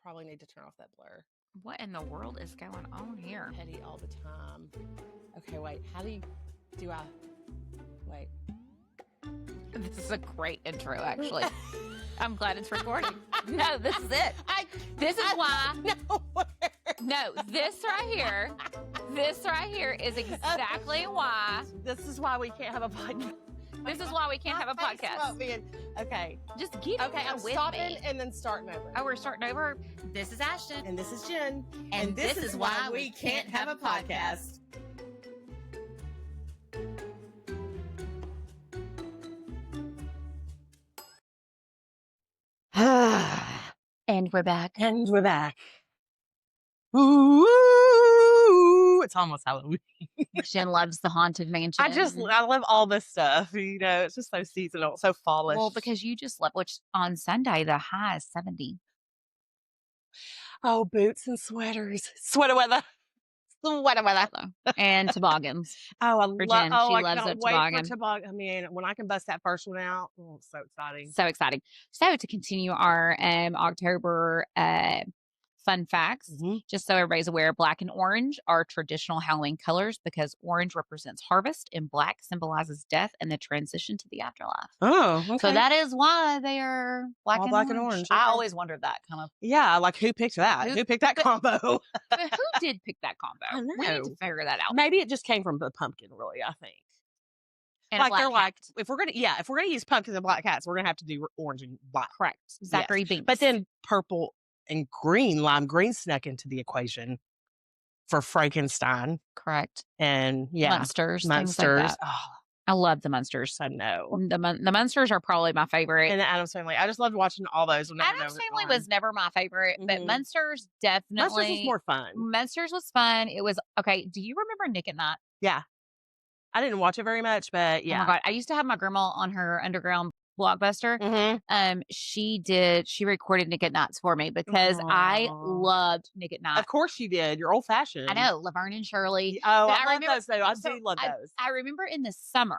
probably need to turn off that blur. What in the world is going on here? Petty all the time. Okay, wait. How do I... Wait. This is a great intro, actually. I'm glad it's recording. No, this is it. This is why. No, this right here is exactly why. This is why we can't have a podcast. This is why we can't have a podcast. Okay. Just get Okay, I'm with stopping me. and then starting over. Oh, we're starting over. This is Ashten. And this is Jen. And this is why we can't have a podcast. And we're back. And we're back. Ooh, it's almost Halloween. Jen loves the Haunted Mansion. I love all this stuff. You know, it's just so seasonal, so fallish. Well, because you just love, which on Sunday, the high is 70. Oh, boots and sweaters. Sweater weather. And toboggans. Oh, I For love Jen. Oh, She I loves cannot a wait toboggan. for toboggan. I mean, when I can bust that first one out, oh, it's so exciting. So exciting. So to continue our October fun facts, just so everybody's aware, black and orange are traditional Halloween colors because orange represents harvest and black symbolizes death and the transition to the afterlife. Oh, okay. So that is why they are black, All and, black orange. and orange. I Okay. always wondered that kind of. Yeah, like who picked that? Who picked that combo? But who did pick that combo? I We need to know. figure that out. Maybe it just came from the pumpkin, really, I think. And a Like black they're cat. like, if we're gonna use pumpkins and black cats, we're gonna have to do orange and black. Correct. Zachary Binks. But then purple and green, lime green snuck into the equation for Frankenstein. Correct. And Munsters. Things like Munsters. that. Oh, I love the Munsters. I know. The Munsters are probably my favorite. And the Addams Family. I just loved watching all those. Addams Family was never my favorite, but Mhm. Munsters definitely. Munsters was more fun. Munsters was fun. It was okay. Do you remember Nick at Night? Yeah. I didn't watch it very much, but yeah. Oh my God. I used to have my grandma on her underground Blockbuster. Mm-hmm. She recorded Nick at Nights for me because I loved Nick at Night. Of course you did. You're old fashioned. I know, Laverne and Shirley. Oh, But I love those though. I do love those. I remember in the summer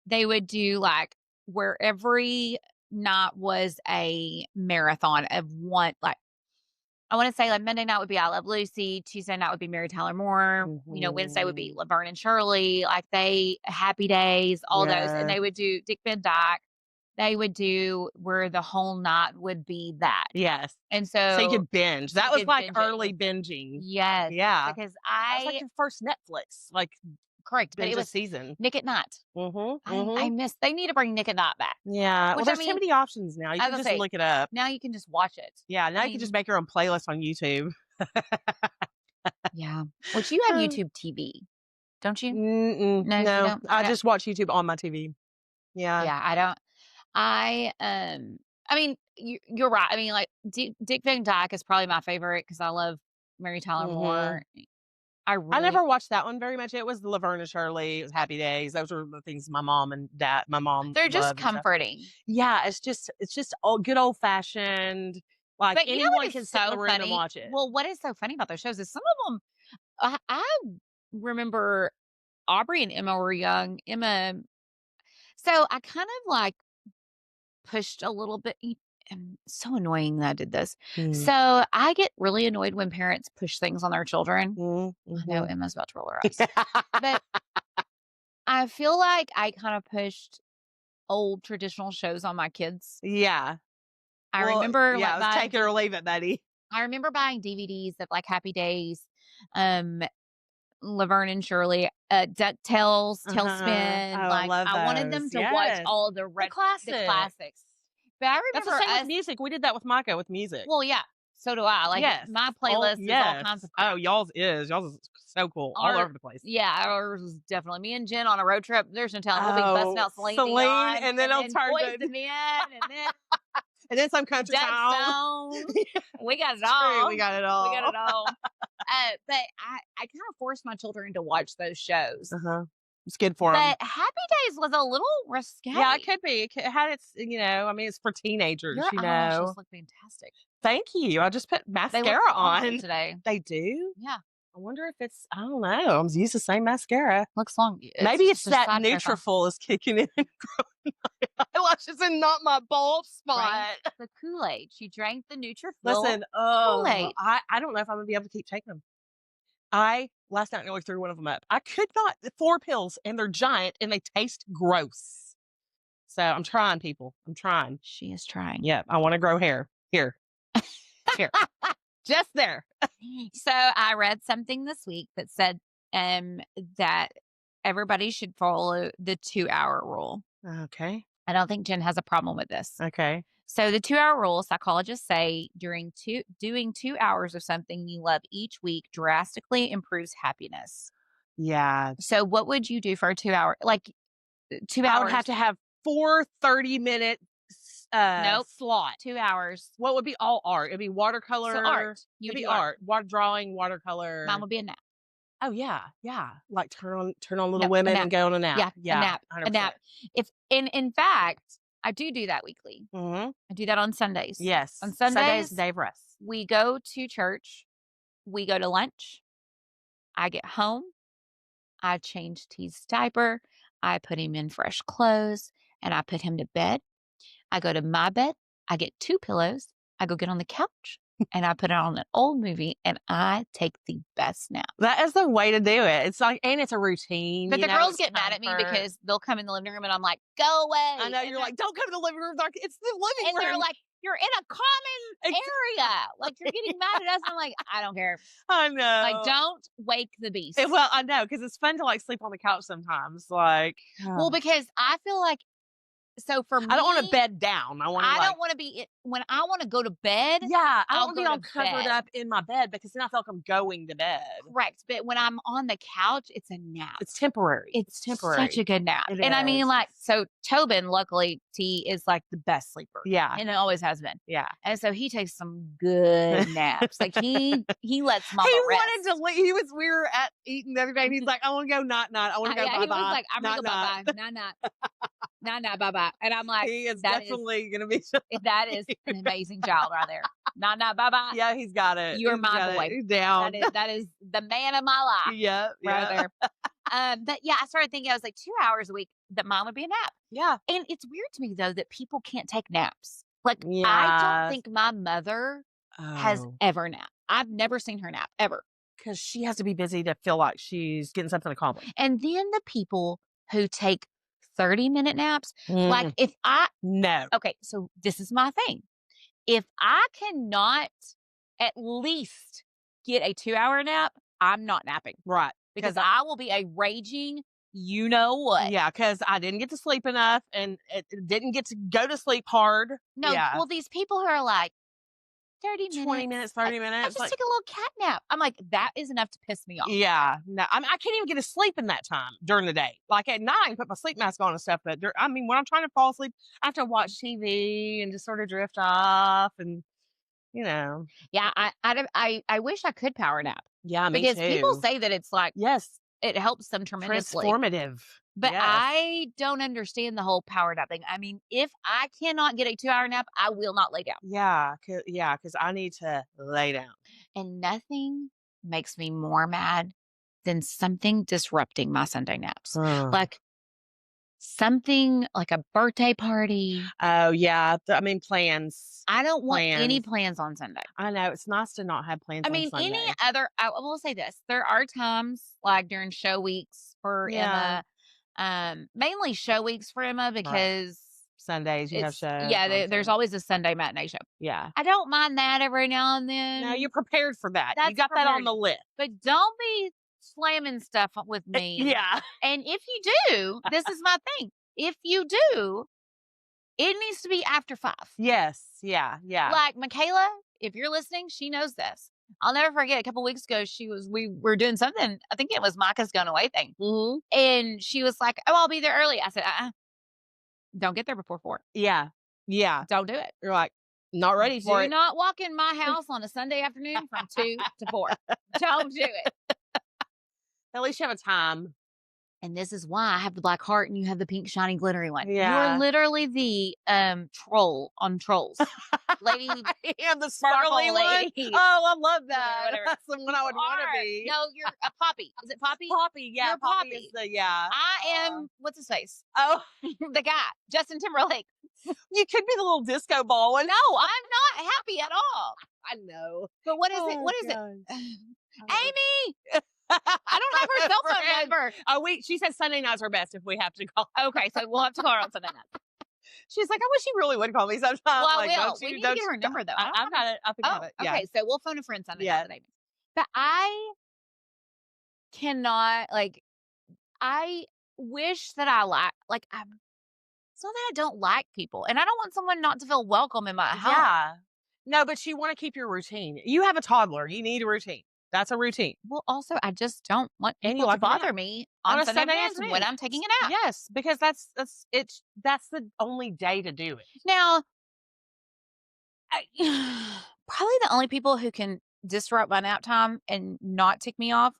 they would do like where every night was a marathon of one, like I want to say like Monday night would be I Love Lucy, Tuesday night would be Mary Tyler Moore, Wednesday would be Laverne and Shirley, like Happy Days, all those, and they would do Dick Van Dyke. They would do where the whole night would be that. Yes. And so you could binge. That was like early binging. Yes. Yeah. Because that was like your first Netflix. Like correct. But binge it was season. Nick at Night. I miss they need to bring Nick at Night back. Yeah. Well, there's too many options now. You can just look it up. Now you can just watch it. Yeah. Now you can just make your own playlist on YouTube. Yeah. Which you have YouTube TV, don't you? No. You don't? I just watch YouTube on my TV. Yeah. Yeah. I don't. I mean, you're right. I mean, like Dick Van Dyke is probably my favorite because I love Mary Tyler Moore. I never watched that one very much. It was the Laverne and Shirley. It was Happy Days. Those were the things my mom. They're just comforting. Yeah, it's just good old fashioned. Like but anyone can sit in the room and watch it. Well, what is so funny about those shows is some of them. I remember Aubrey and Emma were young. So I kind of like pushed a little bit. And so annoying that I did this. So I get really annoyed when parents push things on their children. I know Emma's about to roll her eyes. But I feel like I kind of pushed old traditional shows on my kids. Yeah. I remember it was take it or leave it, buddy. I remember buying DVDs of like Happy Days, Laverne and Shirley, DuckTales, Tailspin. I wanted them to watch all the classics. But I remember that's the same with music. We did that with Micah with music. Well, yeah, so do I. Like my playlist is all kinds of. Oh, y'all's is so cool, all over the place. Yeah, ours was definitely me and Jen on a road trip. There's no telling we'll be busting out Celine Dion, and then it'll turn Boyz II Men, and then some country song. We got it all. We got it all. But I kind of forced my children to watch those shows. It's good for them. But Happy Days was a little risque. Yeah, it could be. It had its, I mean, it's for teenagers, Your eyelashes look fantastic. Thank you. I just put mascara on today. They do? Yeah. I wonder if it's, I don't know. I'm used the same mascara. Looks long. Maybe It's it's just a that side profile, Nutrafol is kicking in and growing my eyelashes and not my bald right? spot. The Kool-Aid. She drank the Nutrafol Listen, Kool-Aid. I don't know if I'm gonna be able to keep taking them. I last night nearly threw one of them up. I could not. 4 pills and they're giant and they taste gross. So I'm trying, people. I'm trying. She is trying. Yep, I want to grow hair. Here, here, just there. So I read something this week that said um, that everybody should follow the 2-hour rule. Okay. I don't think Jen has a problem with this. Okay. So the 2-hour rule, psychologists say doing 2 hours of something you love each week drastically improves happiness. Yeah. So what would you do for a 2 hour, like two I would have hours? to have 4 30-minute Nope. slot. 2 hours. What would be all art? It'd be So watercolor. art. You It'd would be do art. art. Water drawing, watercolor. Mine would be a nap. Oh yeah, yeah. Like turn on Little No, a Women nap. and go on a nap. Yeah, a Yeah, nap. A 100%. nap. If in fact, I do that weekly. Mm-hmm. I do that on Sundays. On Yes. Sunday's the Sundays, day of rest. we go to church. We go to lunch. I get home. I change T's diaper. I put him in fresh clothes and I put him to bed. I go to my bed. I get 2 pillows. I go get on the couch and I put on an old movie and I take the best nap. That is the way to do it. It's like, and it's a routine. But you the know, girls it's get mad at me comfort. because they'll come in the living room and I'm like, go away. I know And you're like, don't come to the living room, dark. It's the living and room. they're like, you're in a common area. Like you're getting mad at us. I'm like, I don't care. I know. Like, don't wake the beast. Well, I know because it's fun to like sleep on the couch sometimes. Like, Well, because I feel like, so for me, I don't want to bed down. I want to. I don't want to be when I want to go to bed. Yeah, I I'll don't want to go be all to covered bed. up in my bed because then I feel like I'm going to bed. Correct. But when I'm on the couch, it's a nap. It's temporary. It's temporary. such a good nap. It and I mean, is. like, so Tobin, luckily, T is like the best sleeper. Yeah. And it always has been. Yeah. And so he takes some good naps. Like he lets mama He rest. wanted to leave. We were at eating the other day and he's like, I want to go night. I want to go yeah, bye he was like, I'm night. gonna go bye night, bye bye. And I'm like, He is definitely going to be. that is an amazing child right there. Night, bye bye. Yeah, he's got it. You're He's my got boy. it down. That is the man of my life. Yeah. Right Yeah. there. But yeah, I started thinking I was like 2 hours a week that mine would be a nap. Yeah. And it's weird to me though that people can't take naps. Like I Yeah. don't think my mother has ever napped. I've never seen her nap ever. Because she has to be busy to feel like she's getting something accomplished. And then the people who take 30-minute naps, like Mm. if I No. okay, so this is my thing. If I cannot at least get a 2-hour nap, I'm not napping. Right. Because I will be a raging, you know what? Yeah, because I didn't get to sleep enough and it didn't get to go to sleep hard. No, Yeah. well, these people who are like 30 minutes, 20 minutes, 30 I minutes. just like, take a little cat nap. I'm like, that is enough to piss me off. yeah. No, I can't even get to sleep in that time during the day. Like at night, I can put my sleep mask on and stuff. But when I'm trying to fall asleep, I have to watch TV and just sort of drift off and, you know. Yeah, I wish I could power nap. Yeah, me because too. people say that it's like, yes, it helps them tremendously. transformative. But yes. I don't understand the whole power nap thing. I mean, if I cannot get a 2-hour nap, I will not lay down. Yeah, because I need to lay down. And nothing makes me more mad than something disrupting my Sunday naps. Like something like a birthday party. Oh, yeah. Plans. I don't want any plans on Sunday. I know. It's nice to not have plans on Sunday. Any other, I will say this. There are times like during show weeks for Emma, mainly show weeks for Emma because Sundays you have shows. Yeah, there's always a Sunday matinee show. Yeah. I don't mind that every now and then. No, you're prepared for that. That's you got that on the list. But don't be slamming stuff with me. Yeah. And if you do, this is my thing. If you do, it needs to be after 5. Yes. Yeah. Yeah. Like Michaela, if you're listening, she knows this. I'll never forget a couple weeks ago, we were doing something. I think it was Micah's going away thing. Mm-hmm. And she was like, oh, I'll be there early. I said, don't get there before 4. Yeah. Yeah. Don't do it. You're like, not ready to. Do not walk in my house on a Sunday afternoon from 2 to 4. Don't do it. At least you have a time. And this is why I have the black heart and you have the pink shiny glittery one. You're Yeah. literally the troll on Trolls. Lady And the Sparkle sparkly one. Lady. Oh, I love that. Whatever. That's the one I would want to be. No, you're a Poppy. Is it Poppy? Poppy. Yeah, You're Poppy Poppy. is the yeah. I am, what's his face? Oh, The guy, Justin Timberlake. you could be the little disco ball one. No, I'm not happy at all. I know. But what is it? Oh, What is gosh. it? Oh. Amy! I don't have her cell phone Friend. number. Oh, wait. She said Sunday night's her best if we have to call. Okay, so we'll have to call her on Sunday night. She's like, I wish you really would call me sometime. Well, I Like, will. don't We you- need to don't get her you- number, though. I've got it. I think I have it. Yeah. Okay, so we'll phone a friend Sunday Yeah. night with Amy. But I cannot, like, I wish that I it's not that I don't like people, and I don't want someone not to feel welcome in my home. Yeah. No, but you want to keep your routine. You have a toddler. You need a routine. That's a routine. Well, also, I just don't want And you people to like to nap. bother me On on a Sunday Sunday mornings afternoon. when I'm taking a nap. Yes, because that's the only day to do it. Now, probably the only people who can disrupt my nap time and not tick me off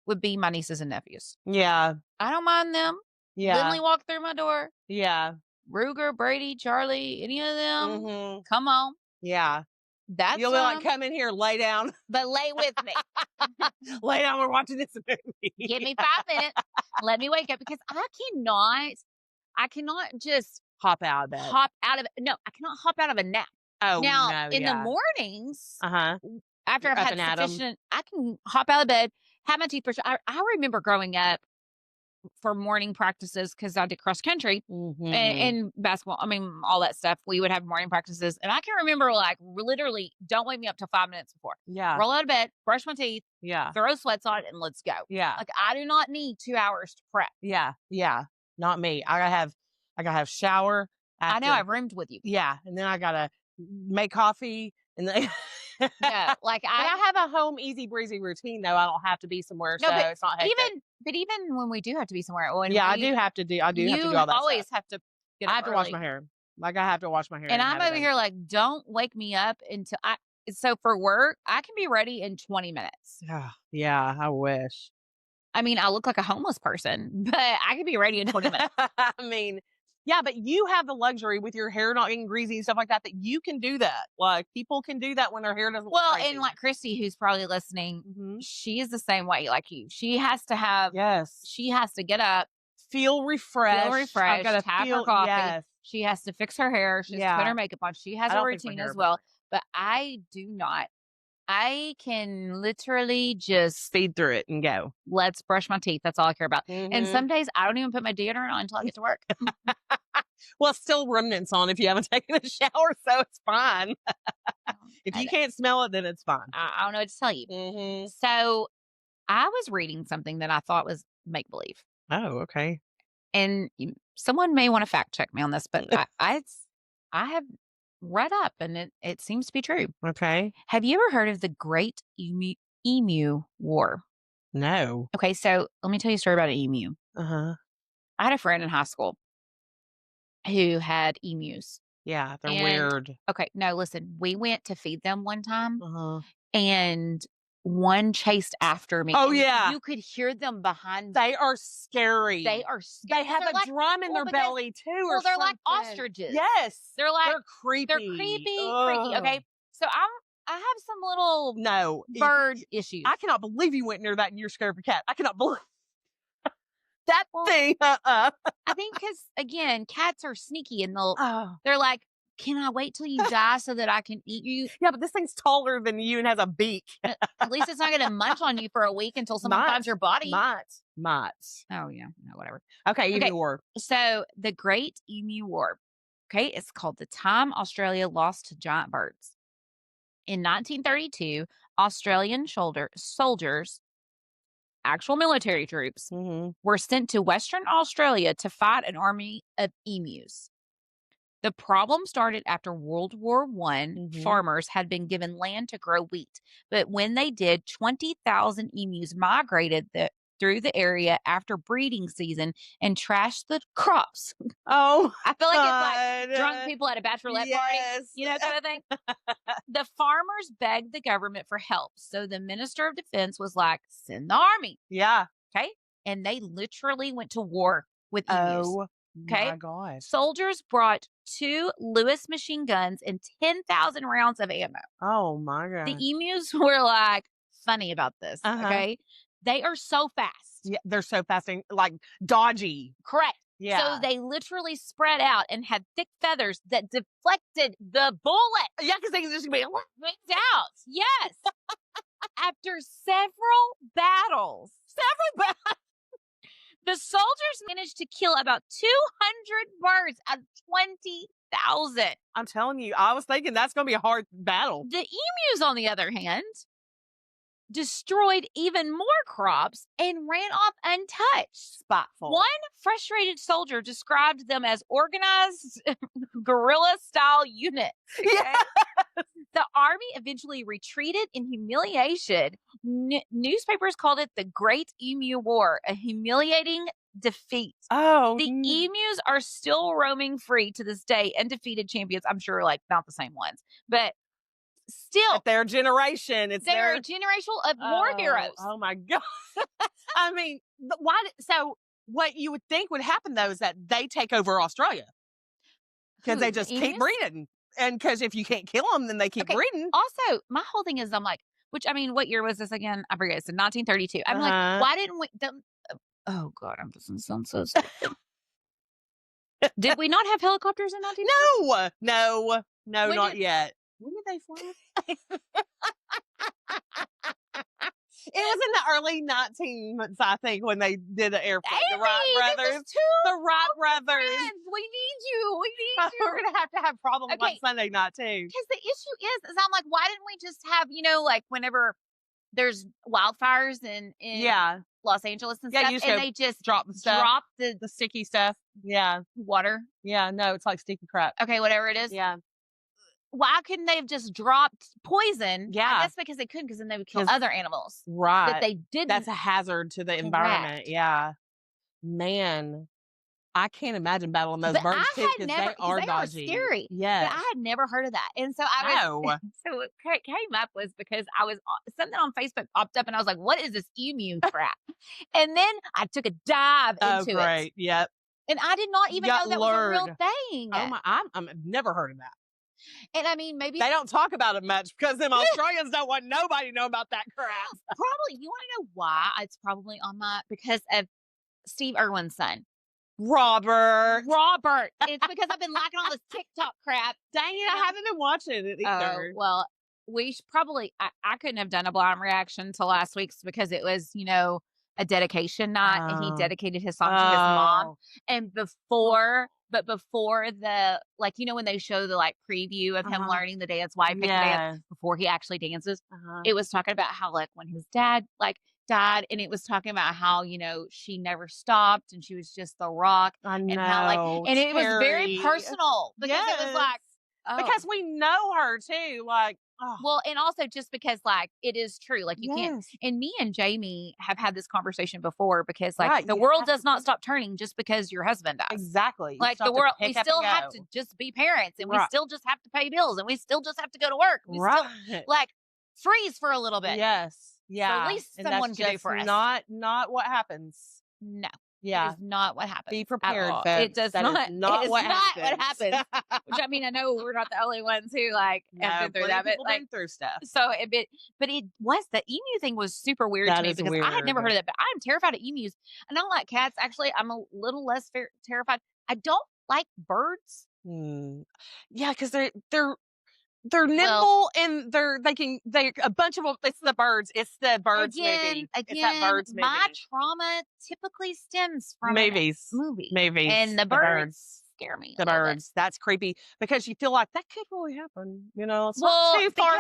would be my nieces and nephews. Yeah. I don't mind them. Yeah. Lindley walk through my door. Yeah. Ruger, Brady, Charlie, any of them. Mm-hmm. Come on. Yeah. That's You'll be like, fine, come in here, lay down. but lay with me. Lay down, we're watching this movie. Give me 5 minutes. Let me wake up because I cannot just Hop out of bed. hop out of it. No, I cannot hop out of a nap. Oh, Now, no, in the yeah. mornings, Uh-huh. after You're I've up had and at 'em. sufficient, I can hop out of bed, have my toothbrush. I remember growing up for morning practices because I did cross country Mm-hmm. and basketball. I mean, all that stuff. We would have morning practices. And I can remember, like, literally, don't wake me up till 5 minutes before. Yeah. Roll out of bed, brush my teeth, Yeah. throw sweats on, and let's go. Yeah. Like, I do not need 2 hours to prep. Yeah. Yeah. Not me. I gotta have shower. I know after- I've roomed with you. Yeah. And then I gotta make coffee and then No, like But I have a home easy breezy routine though. I don't have to be somewhere, No, so but it's not hectic. even when we do have to be somewhere, when Yeah, I we- do have to do all you that always stuff. have to get I up have to wash early. my hair. Like I have to wash my hair. And I'm have it over done. here like, don't wake me up until so for work, I can be ready in 20 minutes. Yeah, I wish. I mean, I look like a homeless person, but I can be ready in 20 minutes. I mean, yeah, but you have the luxury with your hair not getting greasy and stuff like that you can do that. Like people can do that when their hair doesn't look Well, crazy. and like Christy, who's probably listening, Mhm. she is the same way like you. She has to have, Yes. she has to get up, Feel refreshed. feel refreshed, I've have her coffee. Yes. She has to fix her hair. She has to Yeah. put her makeup on. She has I a don't fix my routine hair, as but- well. But I do not. I can literally just Speed through it and go. let's brush my teeth. That's all I care about. And Mhm. some days I don't even put my deodorant on until I get to work. Well, it's still remnants on if you haven't taken a shower, so it's fine. If you can't smell it, then it's fine. I don't know what to tell you. Mm-hmm. So I was reading something that I thought was make believe. Oh, okay. And someone may want to fact check me on this, but I have read up and it seems to be true. Okay. Have you ever heard of the Great Emu War? No. Okay, so let me tell you a story about an emu. Uh-huh. I had a friend in high school who had emus. Yeah, they're And- weird. Okay, no, listen, we went to feed them one time Uh-huh. and one chased after me. Oh, and yeah. You could hear them behind. They are scary. They are scary. They have They're a like, drum in well, their because- belly too. well, or they're like something. ostriches. Yes. They're like, they're creepy. they're creepy. Ugh. Okay, so I have some little No. bird issues. I cannot believe you went near that and you're scared of a cat. I cannot believe that Well, thing. I think because, again, cats are sneaky and Oh. they're like, can I wait till you die so that I can eat you? Yeah, but this thing's taller than you and has a beak. At least it's not going to munch on you for a week until someone Might. finds your body. Might. Oh, yeah. No, whatever. Okay, Okay. Emu War. So the Great Emu War, okay, it's called the time Australia lost to giant birds. In 1932, Australian soldiers, actual military troops, Mm-hmm. were sent to Western Australia to fight an army of emus. The problem started after World War I. Mhm. Farmers had been given land to grow wheat, but when they did, 20,000 emus migrated through the area after breeding season and trashed the crops. Oh, I feel like it's like God. drunk people at a bachelorette party, Yes. you know, kind of thing. The farmers begged the government for help, so the Minister of Defense was like, "Send the army." Yeah. Okay. and they literally went to war with emus. Oh Okay. my gosh. Soldiers brought 2 Lewis machine guns and 10,000 rounds of ammo. Oh my The god. emus were like funny about this. Uh-huh. Okay. They are so fast. Yeah, they're so fast and like dodgy. Correct. Yeah. So they literally spread out and had thick feathers that deflected the bullet. Yeah, because they can just be Ripped out. Yes. After several battles, the soldiers managed to kill about 200 birds out of 20,000. I'm telling you, I was thinking that's gonna be a hard battle. The emus, on the other hand, destroyed even more crops and ran off untouched. Spiteful. One frustrated soldier described them as organized guerrilla-style units. Yeah. The army eventually retreated in humiliation. Newspapers called it the Great Emu War, a humiliating defeat. Oh. The emus are still roaming free to this day, undefeated champions. I'm sure, like, not the same ones, but still, At their generation, it's they're their a generational of war heroes. Oh my god. I mean, why? So what you would think would happen though is that they take over Australia because they Who, the just keep emus? breeding, and because if you can't kill them, then they keep Okay. breeding. Also, my whole thing is, I'm like, which, I mean, what year was this again? I forget. It's in 1932. I'm like, Uh-huh. why didn't we? Oh God, I'm just gonna sound so stupid. Did we not have helicopters in 1932? No, When not did- yet. When did they fly? It was in the early 1900s, I think, when they did the airplane. The Wright Amy, this brothers. is too The Wright brothers. friends. We need you. We need you. We're gonna have problems on Okay. Sunday night too. Because the issue is I'm like, why didn't we just have, like whenever there's wildfires in Yeah, Los Angeles and Yeah, stuff, you just and go they just drop the stuff, drop the sticky stuff. Yeah, water. yeah. No, it's like sticky crap. Okay, whatever it is. Yeah, Why couldn't they have just dropped poison? Yeah. I guess because they couldn't, because then they would kill 'Cause- other animals that right. they didn't. That's a hazard to the environment. Yeah, man, I can't imagine battling those But birds I too had because never, they are 'cause they are dodgy. scary. Yeah. But I had never heard of that. And so I was, No. so what came up was because I was, something on Facebook popped up and I was like, what is this emu crap? And then I took a dive Oh, into great. it. Yep. And I did not even Got know that was a real lured. thing. Oh my! I've never heard of that. And I mean, maybe They don't talk about it much because them Australians don't want nobody to know about that crap. probably, you want to know why? It's probably because of Steve Irwin's son. Robert. It's because I've been liking all this TikTok crap. Dang it, I haven't been watching it either. Well, we should probably, I couldn't have done a blind reaction to last week's because it was, a dedication night and he Oh. dedicated his song to his mom. Oh. And before the, like, when they show the like preview of him Uh-huh. learning the dance, why he picked the dance before he actually dances, Uh-huh. it was talking about how, like, when his dad died, and it was talking about how, she never stopped and she was just the rock. I know. And how, and it was very Terry. personal because it was like, because we know her too. Like, well, and also just because, like, it is true. Like, you can't. Yes. And me and Jamie have had this conversation before because, like, Right, the you world have does to not pick- stop turning just because your husband dies. Exactly. You Like, still the have to world, pick we up still and have go. to just be parents, and we Right. still just have to pay bills, and we still just have to go to work. We still, Right. like, freeze for a little bit. Yes. Yeah. at least And someone that's can do just for us. Not what happens. No. Yeah. It is not what happens. Be at prepared, all. folks. It does That is not. not it is what not happens. what happens. Which, I mean, I know we're not the only ones who, like, have been through plenty that, of but, people like, been through stuff. so but it was, the emu thing was super weird to That me is because I had never weird. heard of that. But I'm terrified of emus. I don't like cats. Actually, I'm a little less terrified. I don't like birds. Yeah, because they're nimble and they a bunch of them. It's the birds. It's the birds movie. It's that birds movie. My trauma typically stems from Movies. movie. Movies. And the birds scare me. The a little bit. birds. That's creepy because you feel like that could really happen. It's Well, not too far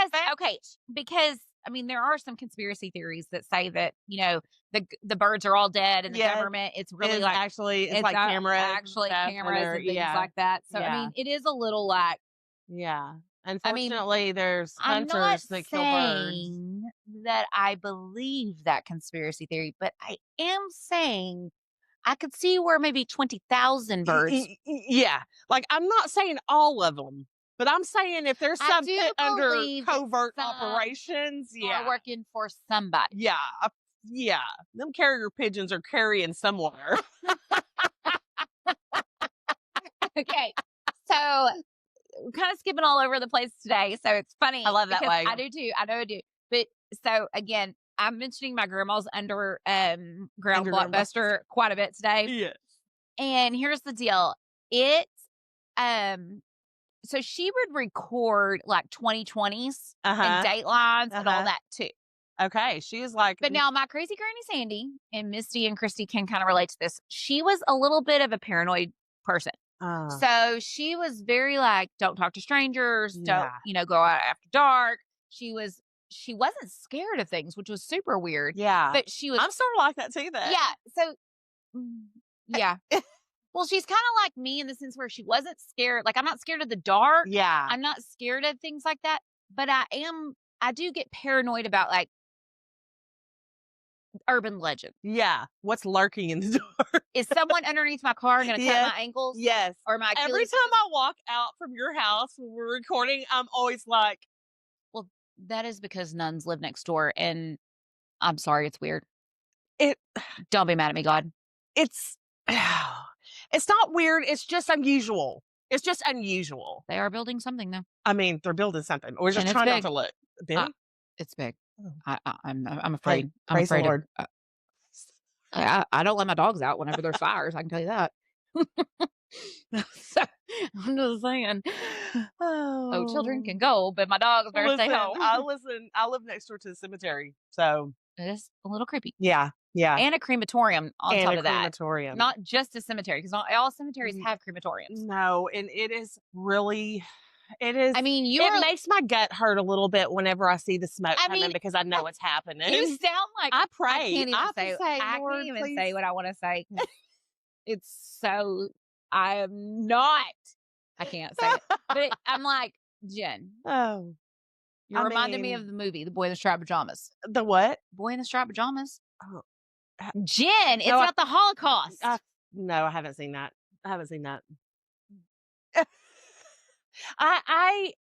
because I mean, there are some conspiracy theories that say that the birds are all dead, and the Yes. government, it's really It's like actually it's like cameras, actually and stuff, cameras and things yeah, like that. So I yeah. mean, it is a little like, yeah. I mean, Unfortunately, there's I'm not hunters that kill birds. saying that I believe that conspiracy theory, but I am saying I could see where maybe 20,000 birds. Yeah, like I'm not saying all of them, but I'm saying if there's I something do under believe that covert some operations, are working for somebody. yeah, Yeah, them carrier pigeons are carrying somewhere. Okay. So we're kind of skipping all over the place today. So it's I funny love that because way. I do too. I know I do. But so again, I'm mentioning my grandma's underground Underground bus. blockbuster quite a bit today. Yes. And here's the deal. It um so she would record like 2020s and Uh-huh. Datelines and all Uh-huh. that too. Okay, she is like But now my crazy granny Sandy and Misty and Christy can kind of relate to this. She was a little bit of a paranoid person. uh, So she was very like, don't talk to strangers, don't, yeah. go out after dark. She wasn't scared of things, which was super weird. Yeah. But she was I'm sort of like that too, then. yeah. So yeah. Well, she's kind of like me in the sense where she wasn't scared. Like I'm not scared of the dark. Yeah. I'm not scared of things like that. But I do get paranoid about like urban legend. Yeah. What's lurking in the door? Is someone underneath my car going to cut Yes. my ankles Yes. or my Every Achilles? time I walk out from your house when we're recording, I'm always like, Well, that is because nuns live next door, and I'm sorry, it's weird. it Don't be mad at me, God. it's it's not weird, it's just unusual. It's just unusual. They are building something though, I mean, they're building something. We're just and it's trying not big. to look. Uh, Big? it's big. Oh. I'm Hey, afraid. I'm praise the afraid of. Lord. I don't let my dogs out whenever there's fires. I can tell you that. So, I'm just saying. Oh, children can go, but my dogs better stay home. I live next door to the cemetery. So It is a little creepy. yeah, yeah. And a crematorium on And top a of that. crematorium. Not just a cemetery, because not all cemeteries Mm, have crematoriums. No, and it is really it is I mean, it makes my gut hurt a little bit whenever I see the smoke I coming mean, because I know it's happening. you sound like I I pray. can't even I say say, I Lord, can't even please. say what I want to say. It's so I am not. I can't say it. But I'm like, Jen, Oh, you're I reminding me mean, of the movie, The Boy in the Striped Pajamas. the what? Boy in the Striped Pajamas. Oh, Jen, it's no, about the Holocaust. no, I haven't seen that. I haven't seen that. I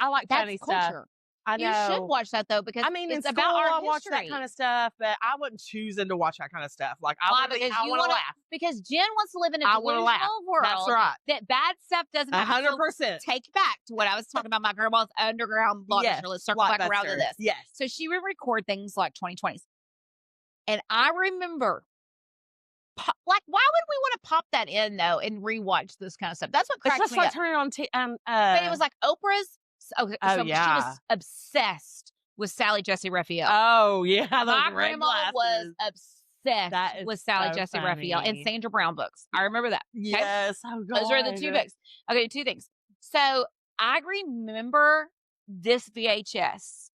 like That's funny stuff. culture. I You should know. watch that though, because I mean, in it's school, about our I watch history. that kind of stuff, but I wasn't choosing to watch that kind of stuff. Like, Why? I Because want you to want to. laugh. Because Jen wants to live in a I want to laugh. delusional world. That's right. That bad stuff doesn't happen. 100%. Take it back to what I was talking about. My grandma's underground blockbuster. Yes, Let's circle back around to Blockbuster. this. Yes. So she would record things like 2020s, and I remember. Like, why would we want to pop that in though and rewatch this kind of stuff? That's what It's cracks just me like up. turning on. But it was like Oprah's. Okay, Oh, so she yeah. was obsessed with Sally Jesse Raphael. Oh yeah, those My red grandma glasses. was obsessed That is with Sally so Jesse Raphael and funny. Sandra Brown books. I remember that. Okay? Yes. Oh God. Those are the two books. Okay, two things. So I remember this VHS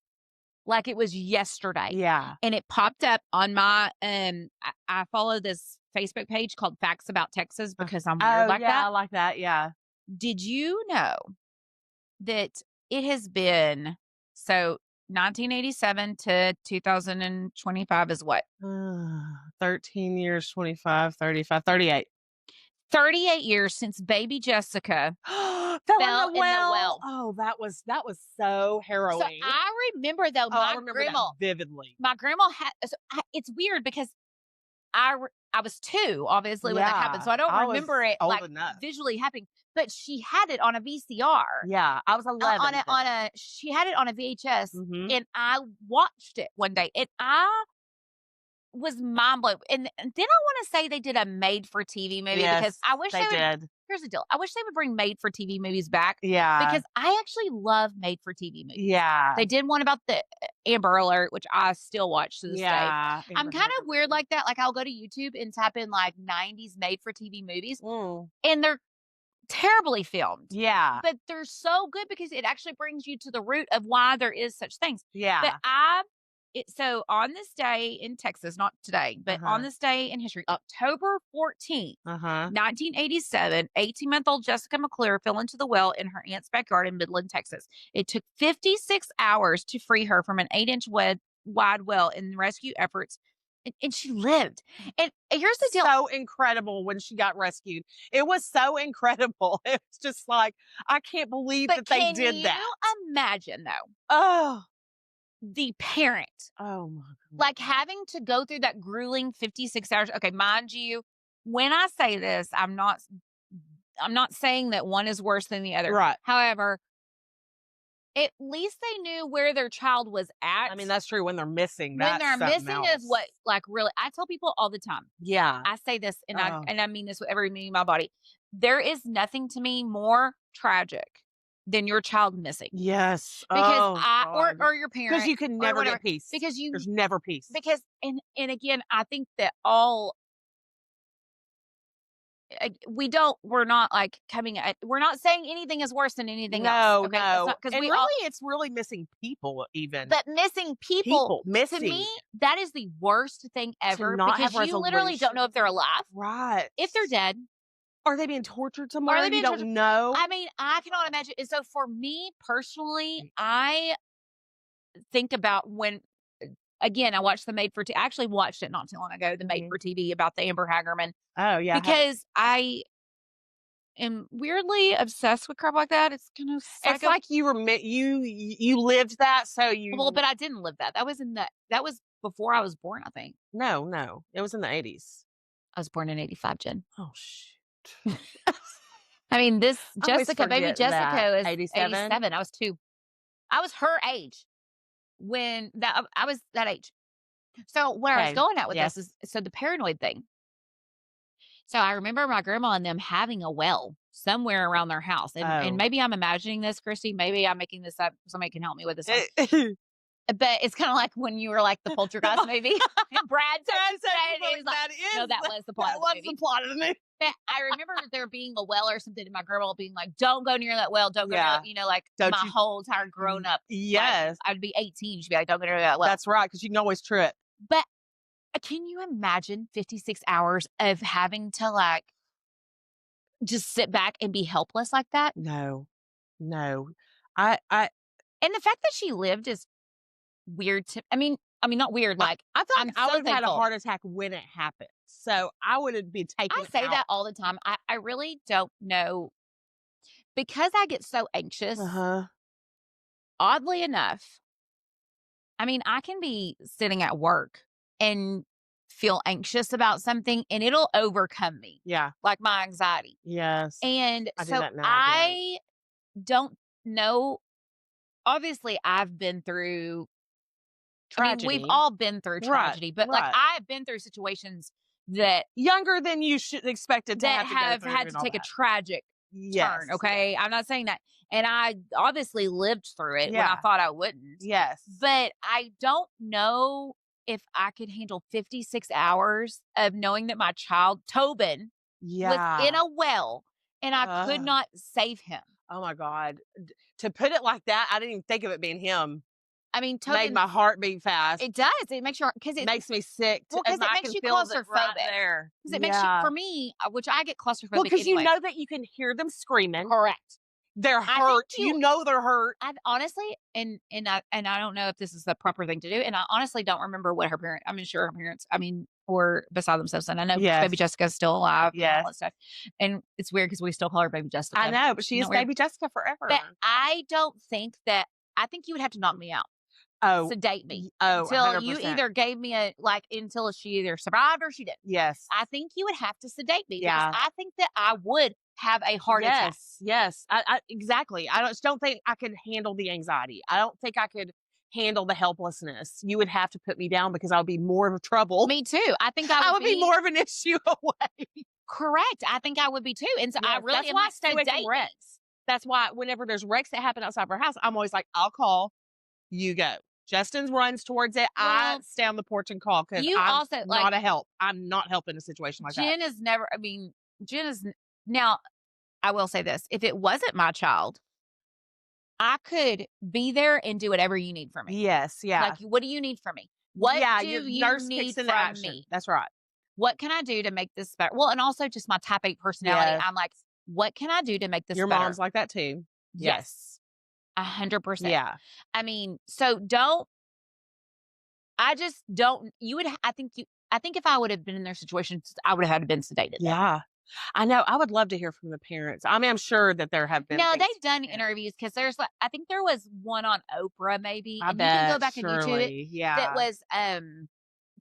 like it was yesterday. Yeah. And it popped up on my I follow this Facebook page called Facts About Texas because I'm weird like yeah, that. I like that. Yeah. Did you know that it has been 1987 to 2025 is what? 13 years, 25, 35, 38. 38 years since baby Jessica Fell fell in in the the well. well. Oh, that was so harrowing. So I remember though, I my remember grandma, that vividly. my grandma had, it's weird because I was 2, obviously, when that happened. So I don't remember it old like enough. visually happening, but she had it on a VCR. Yeah, I was 11. She had it on a VHS Mhm. and I watched it one day and I was mind blown. And then I want to say they did a made for TV movie because I wish they did. Here's the deal. I wish they would bring made for TV movies back. Yeah. Because I actually love made for TV movies. Yeah. They did one about the Amber Alert, which I still watch to this day. Yeah. I'm kind of weird like that. Like I'll go to YouTube and type in like 90s made for TV movies and they're terribly filmed. Yeah. But they're so good because it actually brings you to the root of why there is such things. Yeah. But so on this day in Texas, not today, but on this day in history, October 14th, 1987, 18-month-old Jessica McClure fell into the well in her aunt's backyard in Midland, Texas. It took 56 hours to free her from an 8-inch wide well in rescue efforts. And she lived. And here's the deal. So incredible when she got rescued. It was so incredible. It was just like, I can't believe that they did that. Can you imagine though? Oh. the parent, Oh my god. like, having to go through that grueling 56 hours. Okay, mind you, when I say this, I'm not saying that one is worse than the other. Right. However, at least they knew where their child was I mean, at. that's true when they're missing, When that's they're something missing is else. what, like, really, I tell people all the time. Yeah. I say this, Oh. and I mean this with every meaning of my body. There is nothing to me more tragic than your child missing, Yes. because Oh I god. or your Because parent you can or never whatever, get peace. because you There's never peace. because and again, I think that all we don't we're not like coming at we're not saying anything is worse than anything else. No, Okay, it's no. not because And we all. really, it's really missing people even. But missing people, People to me, missing that is the worst thing to ever, not have because you literally don't resolution. know if they're alive, Right. if they're dead. Are they being tortured Are somewhere they and you being tortured? don't know? I mean, I cannot imagine. And so for me personally, I think about when, again, I watched the Made for I actually watched it not too long ago, the Made Mhm. for TV about the Amber Hagerman, Oh, yeah, I haven't. because I am weirdly obsessed with crap like that. It's kind of It's psycho. like you were you lived that, so Well, you but I didn't live that. That was before I was born, I think. no, no, it was in the '80s. I was born in 85, Jen. Oh, shoot. I mean, this I always Baby forget that. Jessica is 87? 87. I was 2. I was her age when that I was that age. So where I was Okay. going at with this Yes. is, so the paranoid thing. So I remember my grandma and them having a well somewhere around their house. And Oh. maybe I'm imagining this, Christy. Maybe I'm making this up. Somebody can help me with this one. It But it's kind of like when you were like the Poltergeist movie and Brad Brad touches said that and he's like, that no, is that was the plot that of the was the movie. plot of the movie. But I remember there being a well or something, and my grandma being like, "Don't go near that well. Don't go near Yeah. that." You know, like Don't my you whole entire grown up life, yes. I'd be 18. She'd be like, "Don't go near that well." That's right, because you can always trip. But can you imagine 56 hours of having to like just sit back and be helpless like that? No. No. I And the fact that she lived is weird to. I mean, not weird. I Like, I feel like I'm I so would've had a thankful. heart attack when it happened, so I would've been I taken say out. that all the time. I really don't know, because I get so anxious. Uh-huh. Oddly enough, I mean, I can be sitting at work and feel anxious about something, and it'll overcome me, Yeah. like my anxiety. Yes. And I do so that now again. I don't know. Obviously, I've been through, we've Tragedy. all been through Right, tragedy, but like right. I've been through situations that Younger than you should expected to have to go have through had and to all take a that. tragic turn. Yes, yes. Okay. I'm not saying that. And I obviously lived through it when I Yeah. thought I wouldn't. Yes. But I don't know if I could handle 56 hours of knowing that my child, Tobin, was in Yeah. a well and I could Ugh. not save him. Oh my god. To put it like that, I didn't even think of it being him. I mean, Made Tobin, my heart beat fast. it does. It makes your, because Makes me sick to well, because and it I makes can you feel it right claustrophobic. there. Because it makes you, Yeah. for me, which I get Well, claustrophobic because you anyway. know that you can hear them screaming. Correct. They're I think hurt. You know they're hurt. I honestly, and I don't know if this is the proper thing to do, and I honestly don't remember what her parent. I mean, sure, her parents. I mean, were beside themselves, and I know Yes. Baby Jessica's still alive and all Yes. that stuff. And it's weird because we still call her Baby Jessica. I know, but she Isn't is that weird? baby Jessica forever. But I don't think that. I think you would have to knock me out, Oh. sedate me Oh, until you 100%. either gave me until she either survived or she didn't. Yes. I think you would have to sedate me, because Yeah. I think that I would have a heart attack. Yes, yes. I exactly. I just don't think I could handle the anxiety. I don't think I could handle the helplessness. You would have to put me down because I would be more of trouble. Me too. I think I I would would be more of an issue away. correct. I think I would be too. And so I Yes, really that's am why I like, stay away sedate from me. wrecks. That's why whenever there's wrecks that happen outside of our house, I'm always like, I'll call, you go. Justin runs towards it. I Well, stay on the porch and call because you I'm also like not a help. I'm not helping a situation like that. Jen is never. I mean, Jen is now. I will say this: if it wasn't my child, I could be there and do whatever you need from me. Yes, yeah. Like, what do you need from me? What Yeah, do your you nurse need kicks into from action. me? That's right. What can I do to make this better? Well, and also just my type A personality. Yes. I'm like, what can I do to make this Your better? mom's like that too. Yes, 100%. Yeah. I mean, so don't. I just don't. You would. I think if I would have been in their situations, I would have had been sedated. Then. Yeah. I know. I would love to hear from the parents. I mean, I'm sure that there have been No, things. they've done interviews because there's like I think there was one on Oprah maybe, I and you can go bet, back and YouTube it surely. that Yeah. was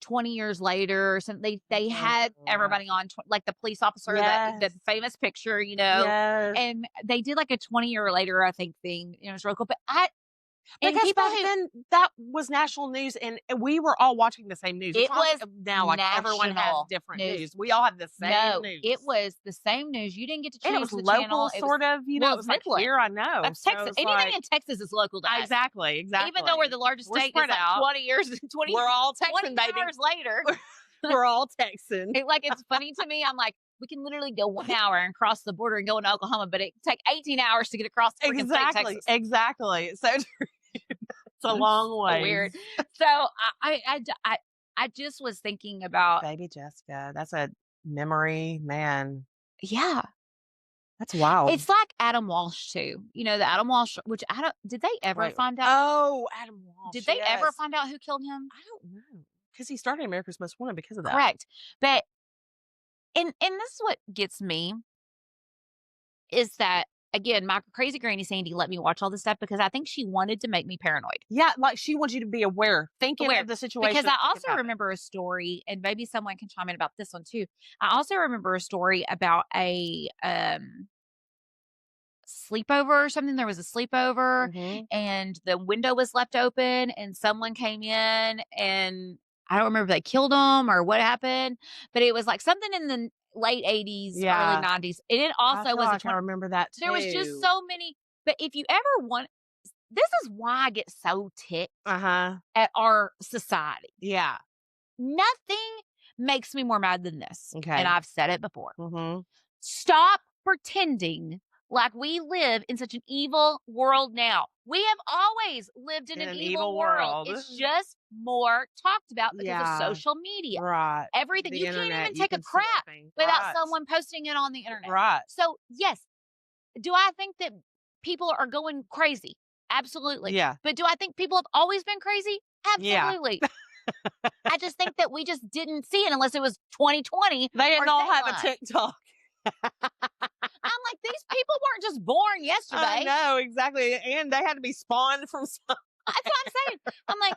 20 years later or something. They had Uh, everybody on like the police officer, the yes. famous picture, Yes. and they did like a 20-year later, I think, thing. It was real cool. But I and Because people back who then, that was national news, and we were all watching the same news. It's it not was like now, like, everyone has national different news. news. We all have the same No, it news. was the same news. You didn't get to And it was choose the channel. local, It was sort of, well, it it's was like, Midland. here I know. That's So Texas. it's Anything like, in Texas is local to us. exactly, Even though we're the largest We're state, it's spread like out. 20 years, 20, We're all 20 Texan, baby. hours later. We're all Texan. It's funny to me. I'm like, we can literally go 1 hour and cross the border and go into Oklahoma, but it take 18 hours to get across the freaking state of Exactly, Texas. exactly. So it's a long So way. weird. So I just was thinking about, Baby Jessica, that's a memory, man. yeah, That's wild. it's like Adam Walsh too. The Adam Walsh, which I don't, did they ever Wait, find out? oh, Adam Walsh, Did they ever yes. find out who killed him? I don't know, because he started America's Most Wanted because of that. Correct. But, and this is what gets me is that, again, my crazy granny Sandy let me watch all this stuff because I think she wanted to make me paranoid. Yeah, like, she wants you to be aware, thinking Aware. of the situation. Because I that could also happen. remember a story, and maybe someone can chime in about this one too. I also remember a story about a sleepover or something. There was a sleepover Mhm. and the window was left open and someone came in, and I don't remember if they killed them or what happened, but it was like something in the late 80s, early Yeah. 90s. And it I also feel was a like I remember that there was just too. so many. But if you ever want, this is why I get so ticked Uh-huh. at our society. Yeah. Nothing makes me more mad than this. Okay. And I've said it before. Mhm. Stop pretending like we live in such an evil world now. We have always lived in an evil world. It's just more talked about because of Yeah. social media. Right. Everything. The You can't internet, even you take a can see crap everything. without Right. someone posting it on the internet. Right. So, yes, do I think that people are going crazy? Absolutely. Yeah. But do I think people have always been crazy? Yeah. Absolutely. I just think that we just didn't see it unless it was 2020. They didn't or all have a Dateline. TikTok. I'm like, these people weren't just born yesterday. I know, exactly. And they had to be spawned from some That's what I'm saying. I'm like,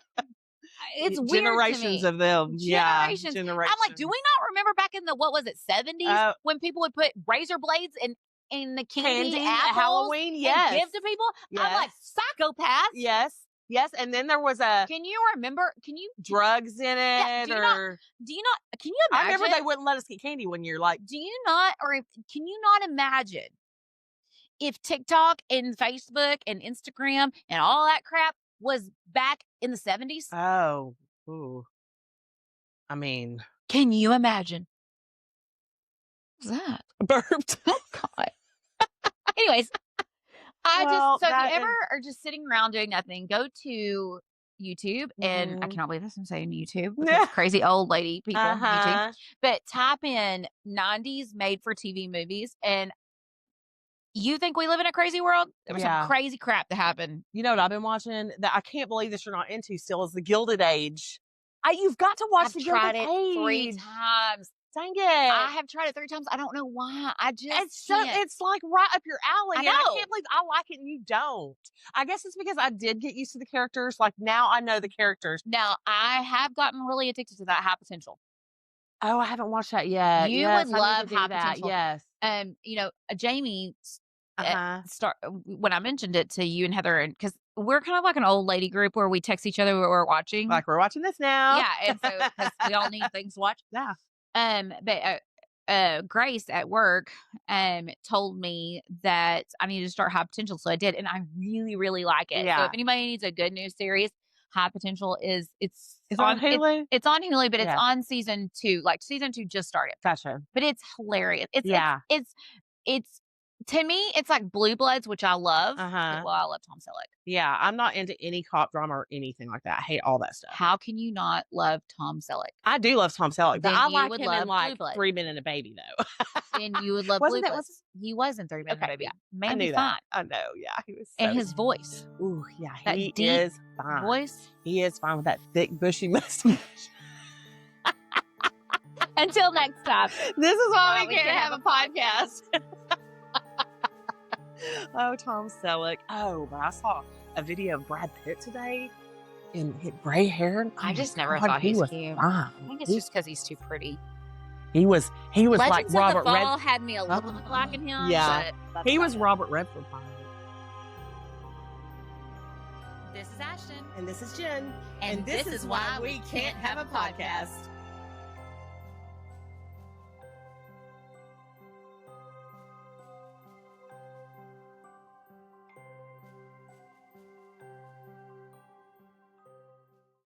it's weird to generations me. of them. Yeah. Generations. Generations. I'm like, do we not remember back in the, what was it, 70s when people would put razor blades in the candy Candy at apples Halloween? and Yes. give to people? I'm like, Yes. psychopaths. Yes. Yes. And then there was a Can you remember? drugs in it, do you or can you I imagine? remember they wouldn't let us get candy one year. Like, Do you not, or can you not imagine if TikTok and Facebook and Instagram and all that crap was back in the 70s? oh, ooh. I mean, Can you imagine? What's that? burped. Oh, God. Anyways, Well, so if that you ever is- are just sitting around doing nothing, go to YouTube, and I Mhm. cannot believe this, I'm saying YouTube, because crazy old lady people on YouTube, Uh-huh. but type in 90s made for TV movies, and you think we live in a crazy world? There was Yeah. some crazy crap that happened. You know what I've been watching that I can't believe that you're not into still is The Gilded Age. You've got to watch I've The tried Gilded it 3 Age. times. Dang it. I have tried it 3 times. I don't know why. I just can't. It's like right up your alley. I And I know. can't believe I like it and you don't. I guess it's because I did get used to the characters. Like, now I know the characters. Now, I have gotten really addicted to that High Potential. Oh, I haven't watched that yet. You Yes, would I need to love do High that. Potential. Yes. Jamie Uh-huh. when I mentioned it to you and Heather, and because we're kind of like an old lady group where we text each other what we're watching. Like, we're watching this now. Yeah, and so because we all need things to watch. Yeah. But Grace at work told me that I needed to start High Potential, so I did, and I really, really like it. So Yeah. if anybody needs a good news series, High Potential is It's on Hulu? It's on Hulu, but it's Yeah. on season 2. Like season 2 just started, Gotcha. but it's hilarious. Yeah. It's to me, it's like Blue Bloods, which I love. Uh-huh. Well, I love Tom Selleck. Yeah. I'm not into any cop drama or anything like that. I hate all that stuff. How can you not love Tom Selleck? I do love Tom Selleck, but Then I you like would him love in like Blue Bloods. 3 Men and a Baby, though. And you would love Wasn't Blue that- Bloods. He was in 3 Men and a Okay, Baby. yeah. Man, I knew be that. fine. I know. Yeah. He was And so- his voice, Ooh, yeah. that He deep is fine. voice. He is fine with that thick, bushy mustache. And Until next time. This is why we can't have a podcast. Oh, Tom Selleck. Oh, but I saw a video of Brad Pitt today and his gray hair. I just never God, thought he he was was cute. fine. I think it's just because he's too pretty. He was Legends like Robert of the Fall Red. had me a little bit liking him. Yeah. But He was Robert Redford. This is Ashton. And this is Jen. And this is why we can't have a podcast.